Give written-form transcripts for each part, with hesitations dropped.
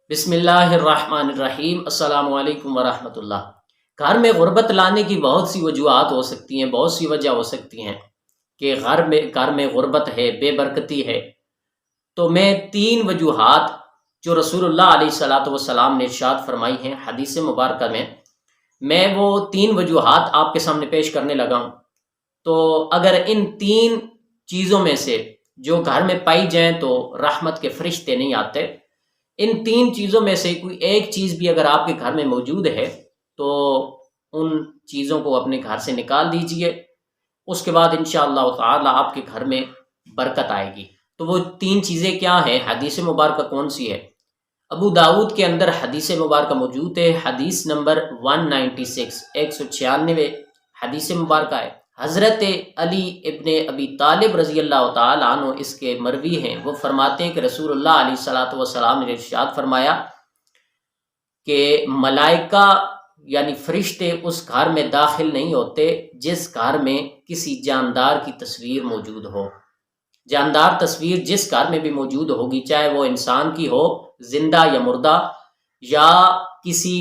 بسم اللہ الرحمن الرحیم۔ السلام علیکم ورحمۃ اللہ۔ گھر میں غربت لانے کی بہت سی وجوہات ہو سکتی ہیں، بہت سی وجہ ہو سکتی ہیں کہ گھر میں غربت ہے، بے برکتی ہے۔ تو میں تین وجوہات جو رسول اللہ علیہ الصلاۃ والسلام نے ارشاد فرمائی ہیں حدیث مبارکہ میں وہ تین وجوہات آپ کے سامنے پیش کرنے لگا ہوں۔ تو اگر ان تین چیزوں میں سے جو گھر میں پائی جائیں تو رحمت کے فرشتے نہیں آتے، ان تین چیزوں میں سے کوئی ایک چیز بھی اگر آپ کے گھر میں موجود ہے تو ان چیزوں کو اپنے گھر سے نکال دیجئے، اس کے بعد انشاءاللہ تعالی آپ کے گھر میں برکت آئے گی۔ تو وہ تین چیزیں کیا ہیں، حدیث مبارکہ کون سی ہے؟ ابو داؤد کے اندر حدیث مبارکہ موجود ہے، حدیث نمبر 196 196 حدیث مبارکہ ہے۔ حضرت علی ابن ابی طالب رضی اللہ تعالیٰ عنہ اس کے مروی ہیں، وہ فرماتے ہیں کہ رسول اللہ علیہ الصلاۃ والسلام نے ارشاد فرمایا کہ ملائکہ یعنی فرشتے اس گھر میں داخل نہیں ہوتے جس گھر میں کسی جاندار کی تصویر موجود ہو۔ جاندار تصویر جس گھر میں بھی موجود ہوگی، چاہے وہ انسان کی ہو زندہ یا مردہ، یا کسی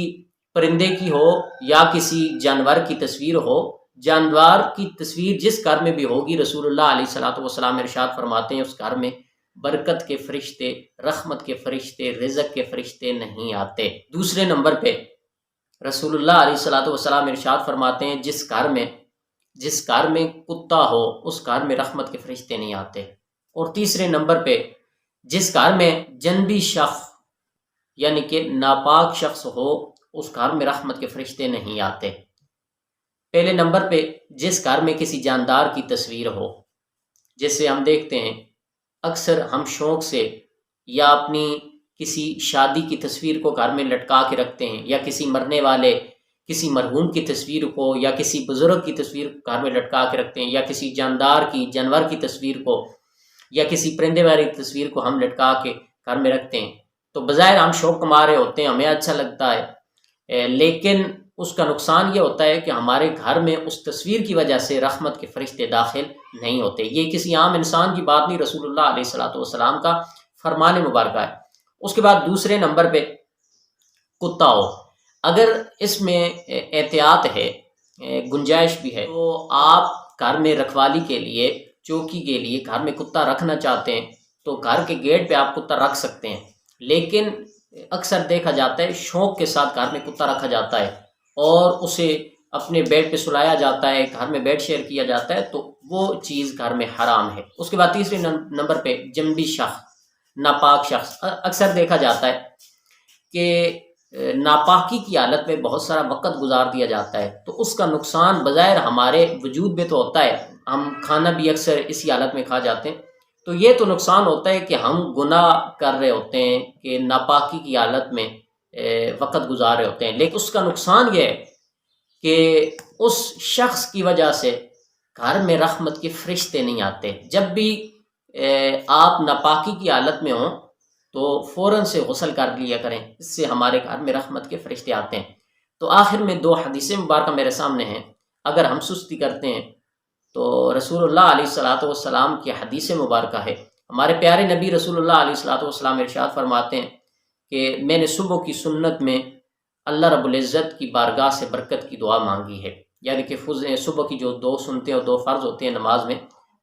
پرندے کی ہو یا کسی جانور کی تصویر ہو، جانور کی تصویر جس گھر میں بھی ہوگی، رسول اللہ علیہ الصلاۃ والسلام ارشاد فرماتے ہیں اس گھر میں برکت کے فرشتے، رحمت کے فرشتے، رزق کے فرشتے نہیں آتے۔ دوسرے نمبر پہ رسول اللہ علیہ الصلاۃ والسلام ارشاد فرماتے ہیں جس گھر میں کتا ہو اس گھر میں رحمت کے فرشتے نہیں آتے۔ اور تیسرے نمبر پہ جس گھر میں جنبی شخص یعنی کہ ناپاک شخص ہو اس گھر میں رحمت کے فرشتے نہیں آتے۔ پہلے نمبر پہ جس گھر میں کسی جاندار کی تصویر ہو، جیسے ہم دیکھتے ہیں اکثر ہم شوق سے یا اپنی کسی شادی کی تصویر کو گھر میں لٹکا کے رکھتے ہیں، یا کسی مرنے والے کسی مرحوم کی تصویر کو یا کسی بزرگ کی تصویر کو گھر میں لٹکا کے رکھتے ہیں، یا کسی جانور کی تصویر کو یا کسی پرندے والی تصویر کو ہم لٹکا کے گھر میں رکھتے ہیں۔ تو بظاہر ہم شوق کما رہے ہوتے ہیں، ہمیں اچھا لگتا ہے، لیکن اس کا نقصان یہ ہوتا ہے کہ ہمارے گھر میں اس تصویر کی وجہ سے رحمت کے فرشتے داخل نہیں ہوتے۔ یہ کسی عام انسان کی بات نہیں، رسول اللہ علیہ الصلاۃ والسلام کا فرمان مبارکہ ہے۔ اس کے بعد دوسرے نمبر پہ کتا ہو، اگر اس میں احتیاط ہے، گنجائش بھی ہے، تو آپ گھر میں رکھوالی کے لیے، چوکی کے لیے گھر میں کتا رکھنا چاہتے ہیں تو گھر کے گیٹ پہ آپ کتا رکھ سکتے ہیں۔ لیکن اکثر دیکھا جاتا ہے شوق کے ساتھ گھر میں کتا رکھا جاتا ہے اور اسے اپنے بیڈ پہ سلایا جاتا ہے، گھر میں بیڈ شیئر کیا جاتا ہے، تو وہ چیز گھر میں حرام ہے۔ اس کے بعد تیسرے نمبر پہ جنبی شخص، ناپاک شخص، اکثر دیکھا جاتا ہے کہ ناپاکی کی حالت میں بہت سارا وقت گزار دیا جاتا ہے، تو اس کا نقصان بظاہر ہمارے وجود میں تو ہوتا ہے، ہم کھانا بھی اکثر اسی حالت میں کھا جاتے ہیں، تو یہ تو نقصان ہوتا ہے کہ ہم گناہ کر رہے ہوتے ہیں کہ ناپاکی کی حالت میں وقت گزار رہے ہوتے ہیں۔ لیکن اس کا نقصان یہ ہے کہ اس شخص کی وجہ سے گھر میں رحمت کے فرشتے نہیں آتے۔ جب بھی آپ ناپاکی کی حالت میں ہوں تو فوراً سے غسل کر لیا کریں، اس سے ہمارے گھر میں رحمت کے فرشتے آتے ہیں۔ تو آخر میں دو حدیثیں مبارکہ میرے سامنے ہیں، اگر ہم سستی کرتے ہیں تو رسول اللہ علیہ الصلاۃ والسلام کی حدیث مبارکہ ہے، ہمارے پیارے نبی رسول اللہ علیہ الصلاۃ والسلام ارشاد فرماتے ہیں کہ میں نے صبح کی سنت میں اللہ رب العزت کی بارگاہ سے برکت کی دعا مانگی ہے، یعنی کہ صبح کی جو دو سنتیں اور دو فرض ہوتے ہیں نماز میں،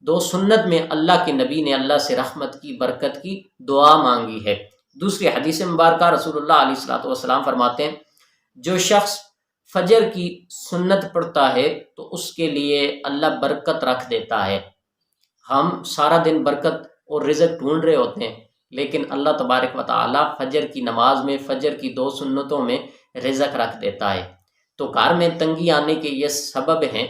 دو سنت میں اللہ کے نبی نے اللہ سے رحمت کی، برکت کی دعا مانگی ہے۔ دوسری حدیث مبارکہ رسول اللہ علیہ الصلاۃ والسلام فرماتے ہیں جو شخص فجر کی سنت پڑھتا ہے تو اس کے لیے اللہ برکت رکھ دیتا ہے۔ ہم سارا دن برکت اور رزق ڈھونڈ رہے ہوتے ہیں، لیکن اللہ تبارک و تعالی فجر کی نماز میں، فجر کی دو سنتوں میں رزق رکھ دیتا ہے۔ تو گھر میں تنگی آنے کے یہ سبب ہیں،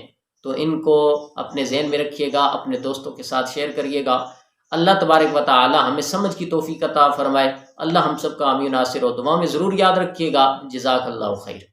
تو ان کو اپنے ذہن میں رکھیے گا، اپنے دوستوں کے ساتھ شیئر کریے گا۔ اللہ تبارک و تعالی ہمیں سمجھ کی توفیق عطا فرمائے۔ اللہ ہم سب کا حامی و ناصر ہو۔ دعا میں ضرور یاد رکھیے گا۔ جزاک اللہ خیر۔